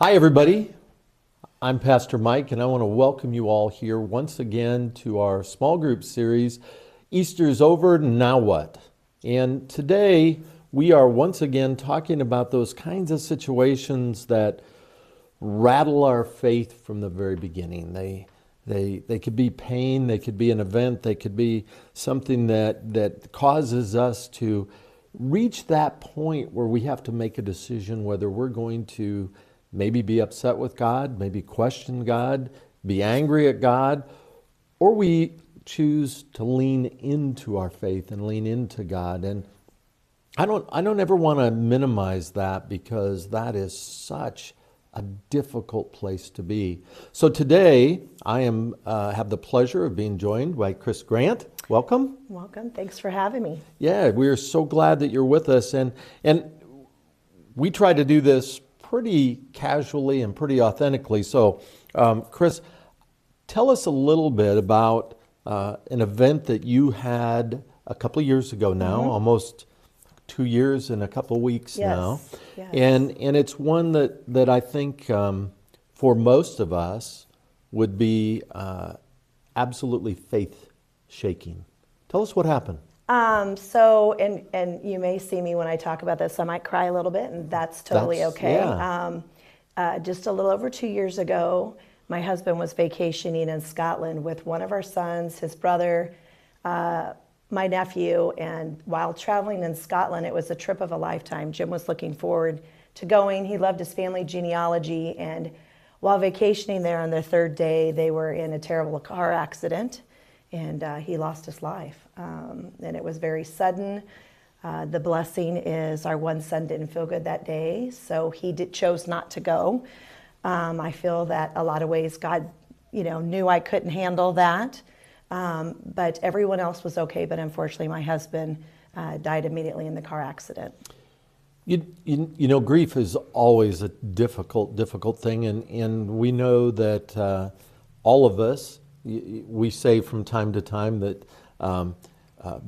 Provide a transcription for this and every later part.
Hi, everybody. I'm Pastor Mike, and I want to welcome you all here once again to our small group series, Easter's Over, Now What? And today we are once again talking about those kinds of situations that rattle our faith from the very beginning. They could be pain, they could be an event, they could be something that causes us to reach that point where we have to make a decision whether we're going to maybe be upset with God, maybe question God, be angry at God, or we choose to lean into our faith and lean into God. And I don't ever want to minimize that because that is such a difficult place to be. So today I have the pleasure of being joined by Chris Grant. Welcome. Welcome. Thanks for having me. Yeah, we are so glad that you're with us, and we try to do this pretty casually and pretty authentically. So, Chris, tell us a little bit about an event that you had a couple of years ago now, almost 2 years and a couple of weeks now. Yes. And it's one that I think for most of us would be absolutely faith shaking. Tell us what happened. And you may see me when I talk about this, I might cry a little bit, and that's totally okay. Yeah. Just a little over 2 years ago, my husband was vacationing in Scotland with one of our sons, his brother, my nephew, and while traveling in Scotland, it was a trip of a lifetime. Jim was looking forward to going. He loved his family genealogy, and while vacationing there on their third day, they were in a terrible car accident, and he lost his life. And it was very sudden. The blessing is our one son didn't feel good that day, so he chose not to go. I feel that a lot of ways God, knew I couldn't handle that. But everyone else was okay, but unfortunately my husband died immediately in the car accident. Grief is always a difficult thing, and we know that all of us, we say from time to time that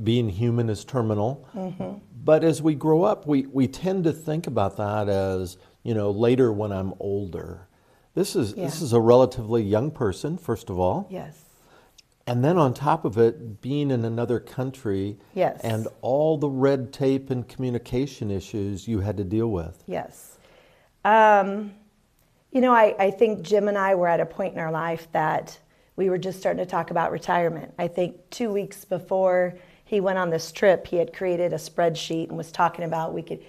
being human is terminal. Mm-hmm. But as we grow up, we tend to think about that as, later when I'm older. This is a relatively young person, first of all. Yes. And then on top of it, being in another country. Yes. And all the red tape and communication issues you had to deal with. Yes. I think Jim and I were at a point in our life that we were just starting to talk about retirement. I think 2 weeks before he went on this trip, he had created a spreadsheet and was talking about we could,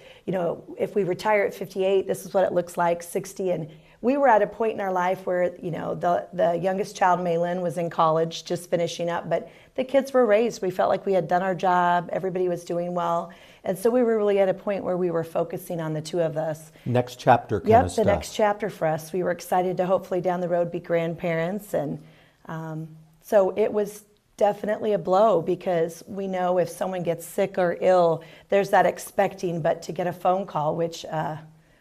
if we retire at 58, this is what it looks like, 60. And we were at a point in our life where, the youngest child, Maylin, was in college, just finishing up, but the kids were raised. We felt like we had done our job. Everybody was doing well. And so we were really at a point where we were focusing on the two of us. Next chapter kind of stuff. Yep, the next chapter for us. We were excited to hopefully down the road be grandparents. And so it was definitely a blow because we know if someone gets sick or ill, there's that expecting, but to get a phone call, which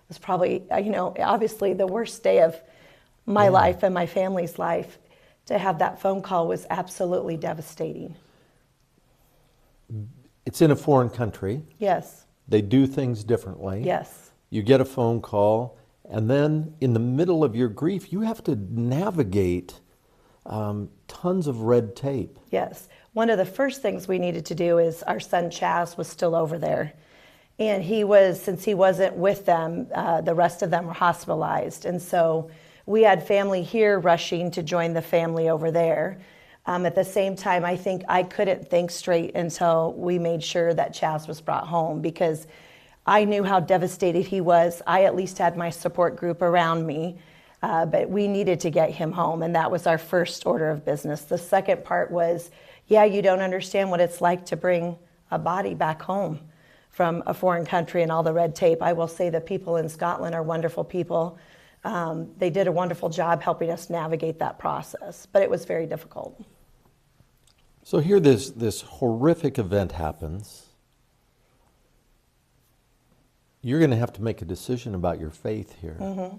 was probably, obviously the worst day of my life and my family's life, to have that phone call was absolutely devastating. It's in a foreign country. Yes. They do things differently. Yes. You get a phone call, and then in the middle of your grief, you have to navigate tons of red tape. Yes. One of the first things we needed to do is our son Chaz was still over there. And since he wasn't with them, the rest of them were hospitalized. And so we had family here rushing to join the family over there. At the same time, I think I couldn't think straight until we made sure that Chaz was brought home because I knew how devastated he was. I at least had my support group around me. But we needed to get him home, and that was our first order of business. The second part was, you don't understand what it's like to bring a body back home from a foreign country and all the red tape. I will say the people in Scotland are wonderful people. They did a wonderful job helping us navigate that process, but it was very difficult. So here this horrific event happens. You're going to have to make a decision about your faith here. Mm-hmm.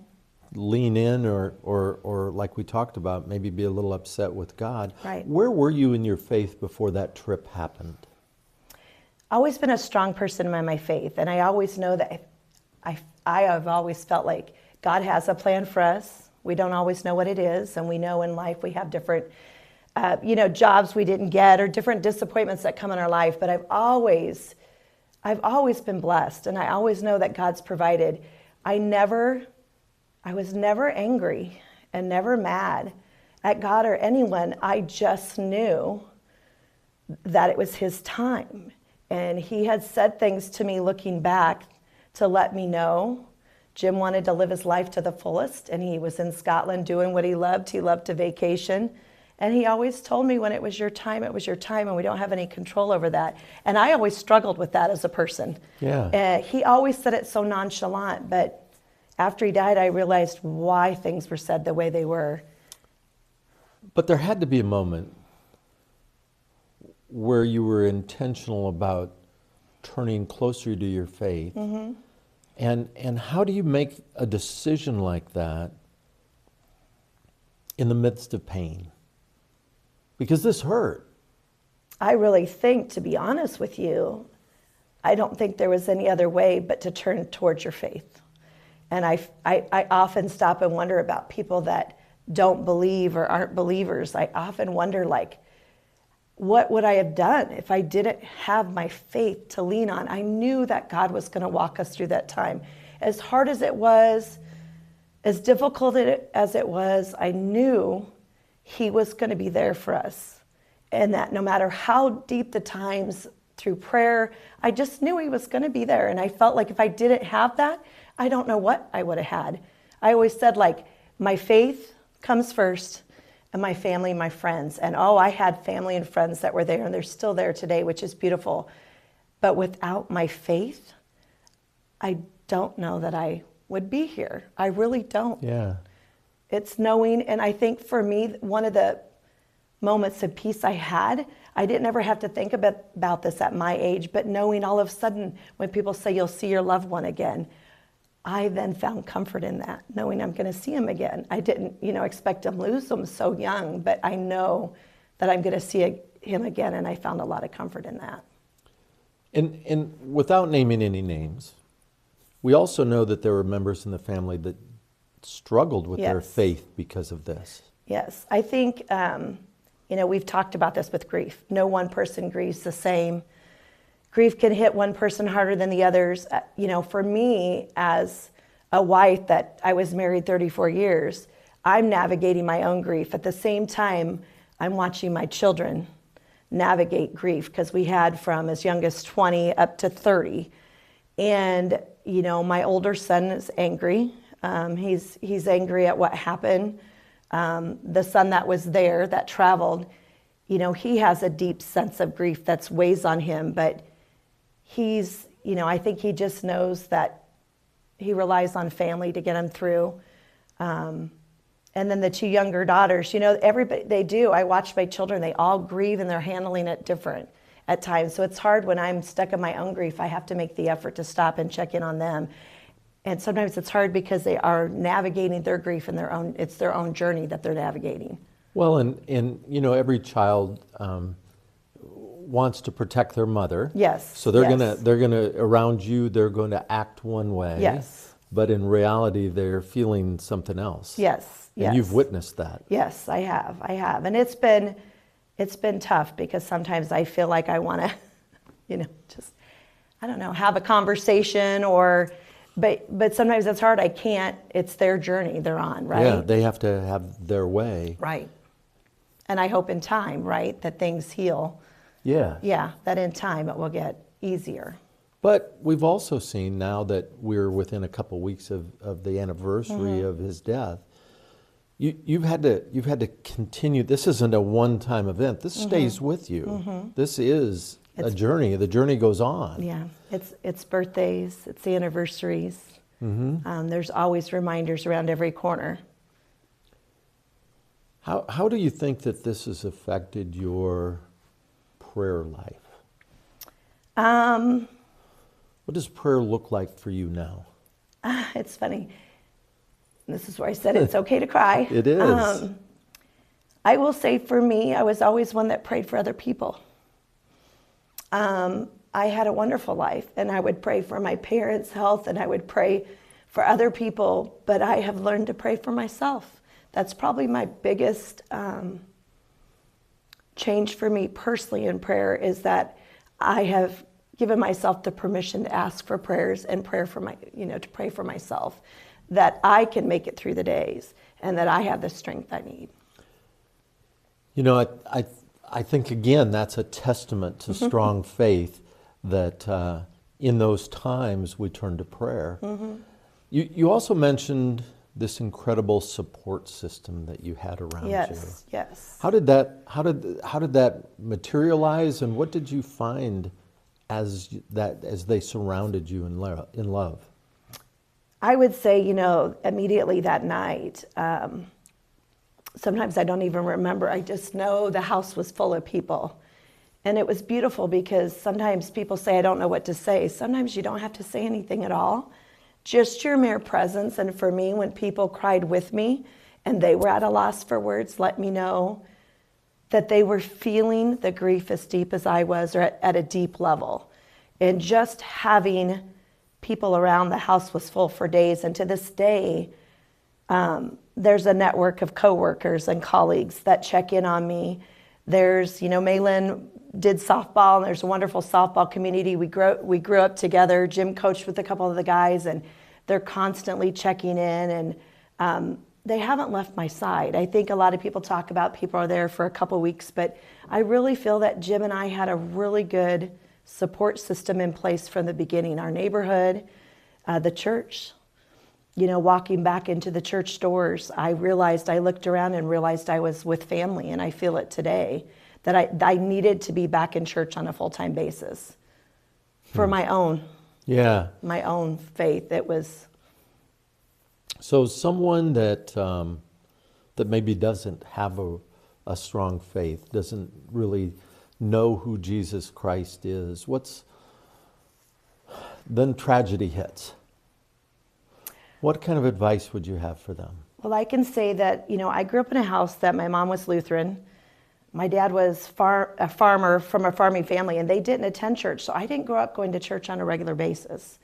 Lean in or like we talked about, maybe be a little upset with God. Right. Where were you in your faith before that trip happened? Always been a strong person in my faith, and I always know that I have always felt like God has a plan for us. We don't always know what it is, and we know in life we have different, jobs we didn't get or different disappointments that come in our life. But I've always been blessed, and I always know that God's provided. I was never angry and never mad at God or anyone. I just knew that it was his time. And he had said things to me looking back to let me know Jim wanted to live his life to the fullest, and he was in Scotland doing what he loved. He loved to vacation. And he always told me when it was your time, and we don't have any control over that. And I always struggled with that as a person. Yeah. He always said it so nonchalant, but after he died, I realized why things were said the way they were. But there had to be a moment where you were intentional about turning closer to your faith. Mm-hmm. And how do you make a decision like that in the midst of pain? Because this hurt. I really think, to be honest with you, I don't think there was any other way but to turn towards your faith. And I often stop and wonder about people that don't believe or aren't believers. I often wonder, like, what would I have done if I didn't have my faith to lean on? I knew that God was going to walk us through that time. As hard as it was, as difficult as it was, I knew he was going to be there for us. And that no matter how deep the times through prayer, I just knew he was going to be there. And I felt like if I didn't have that, I don't know what I would have had. I always said, like, my faith comes first, and my family, my friends. And I had family and friends that were there, and they're still there today, which is beautiful. But without my faith, I don't know that I would be here. I really don't. Yeah. It's knowing, and I think for me, one of the moments of peace I had, I didn't ever have to think about this at my age, but knowing all of a sudden when people say you'll see your loved one again, I then found comfort in that, knowing I'm going to see him again. I didn't, expect to lose him so young, but I know that I'm going to see him again, and I found a lot of comfort in that. And without naming any names, we also know that there were members in the family that struggled with their Yes. faith because of this. Yes, I think, we've talked about this with grief. No one person grieves the same. Grief can hit one person harder than the others. For me, as a wife that I was married 34 years, I'm navigating my own grief. At the same time, I'm watching my children navigate grief, because we had from as young as 20 up to 30. And, my older son is angry. He's angry at what happened. The son that was there, that traveled, he has a deep sense of grief that weighs on him, but I think he just knows that he relies on family to get him through. And then the two younger daughters, everybody, they do. I watch my children, they all grieve, and they're handling it different at times. So it's hard when I'm stuck in my own grief. I have to make the effort to stop and check in on them. And sometimes it's hard because they are navigating their grief in it's their own journey that they're navigating. Well, and every child wants to protect their mother. Yes. So they're yes. gonna around you, they're going to act one way. Yes. But in reality, they're feeling something else. Yes. And you've witnessed that. Yes, I have. And it's been tough, because sometimes I feel like I want to, just, I don't know, have a conversation but sometimes it's hard. I can't. It's their journey they're on, right? Yeah, they have to have their way. Right. And I hope in time, right, that things heal. Yeah. Yeah, that in time it will get easier. But we've also seen, now that we're within a couple weeks of the anniversary of his death, you've had to continue. This isn't a one-time event. This stays with you. This is a journey. The journey goes on. Yeah, it's birthdays, it's the anniversaries. There's always reminders around every corner. How do you think that this has affected your prayer life? What does prayer look like for you now? It's funny. This is where I said it's okay to cry. It is. I will say, for me, I was always one that prayed for other people. I had a wonderful life, and I would pray for my parents' health, and I would pray for other people, but I have learned to pray for myself. That's probably my biggest change for me personally in prayer, is that I have given myself the permission to ask for prayers and prayer for to pray for myself, that I can make it through the days and that I have the strength I need. I think, again, that's a testament to strong faith, that in those times we turn to prayer. You also mentioned this incredible support system that you had around you. Yes. How did that materialize, and what did you find as they surrounded you in love? I would say, immediately that night, sometimes I don't even remember. I just know the house was full of people. And it was beautiful, because sometimes people say, I don't know what to say. Sometimes you don't have to say anything at all. Just your mere presence. And for me, when people cried with me and they were at a loss for words, let me know that they were feeling the grief as deep as I was, or at a deep level. And just having people around, the house was full for days. And to this day, there's a network of coworkers and colleagues that check in on me. There's, Maylin did softball, and there's a wonderful softball community. We grew up together. Jim coached with a couple of the guys, and they're constantly checking in, and they haven't left my side. I think a lot of people talk about people are there for a couple weeks, but I really feel that Jim and I had a really good support system in place from the beginning. Our neighborhood, the church. Walking back into the church doors, I looked around and realized I was with family, and I feel it today, that I needed to be back in church on a full-time basis for my own faith. It was. So someone that maybe doesn't have a strong faith, doesn't really know who Jesus Christ is, then tragedy hits. What kind of advice would you have for them? Well, I can say that, I grew up in a house that my mom was Lutheran. My dad was a farmer from a farming family, and they didn't attend church. So I didn't grow up going to church on a regular basis.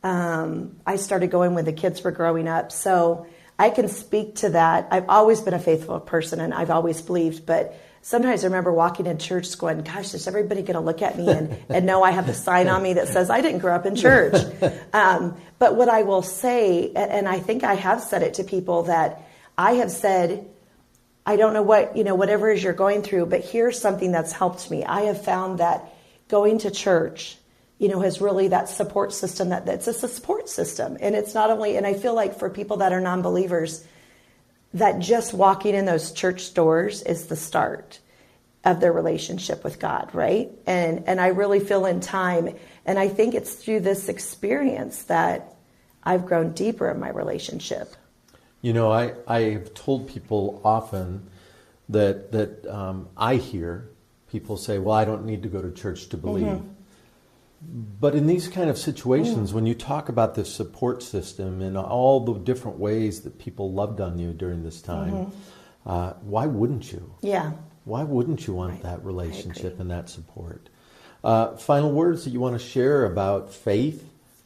I started going when the kids were growing up. So I can speak to that. I've always been a faithful person, and I've always believed. But sometimes I remember walking in church going, gosh, is everybody going to look at me and know I have the sign on me that says I didn't grow up in church? But what I will say, and I think I have said it to people, that I have said, I don't know whatever it is you're going through, but here's something that's helped me. I have found that going to church, has really that support system, that's a support system. And it's not only, and I feel like for people that are non-believers, that just walking in those church doors is the start of their relationship with God, right? And I really feel in time, and I think it's through this experience that I've grown deeper in my relationship. I've told people often that I hear people say, well, I don't need to go to church to believe. Mm-hmm. But in these kind of situations, when you talk about this support system and all the different ways that people loved on you during this time, why wouldn't you? Yeah. Why wouldn't you want that relationship and that support? Final words that you want to share about faith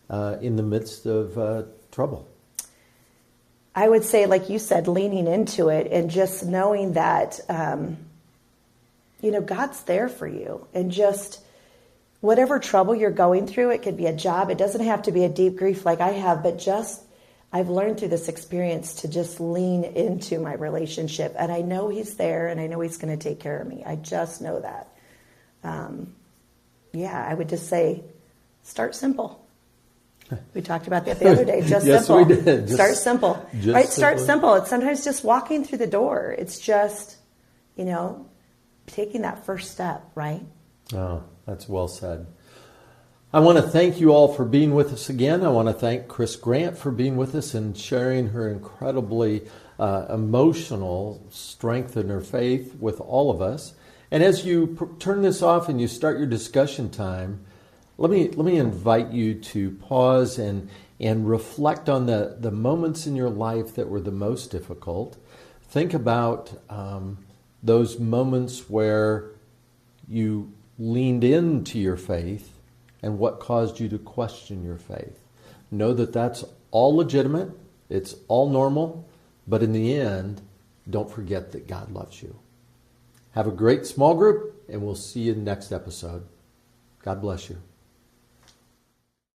in the midst of trouble? I would say, like you said, leaning into it and just knowing that, God's there for you. And just whatever trouble you're going through, it could be a job. It doesn't have to be a deep grief like I have, but just I've learned through this experience to just lean into my relationship. And I know He's there, and I know He's going to take care of me. I just know that. I would just say, start simple. We talked about that the other day. Just yes, simple. We did. Start simple. Just right? Start simple. It's sometimes just walking through the door. It's just, taking that first step, right? Oh, that's well said. I want to thank you all for being with us again. I want to thank Chris Grant for being with us and sharing her incredibly emotional strength in her faith with all of us. And as you turn this off and you start your discussion time, let me invite you to pause and reflect on the moments in your life that were the most difficult. Think about those moments where you leaned into your faith and what caused you to question your faith. Know that that's all legitimate, it's all normal, but in the end, don't forget that God loves you. Have a great small group, and we'll see you next episode. God bless you.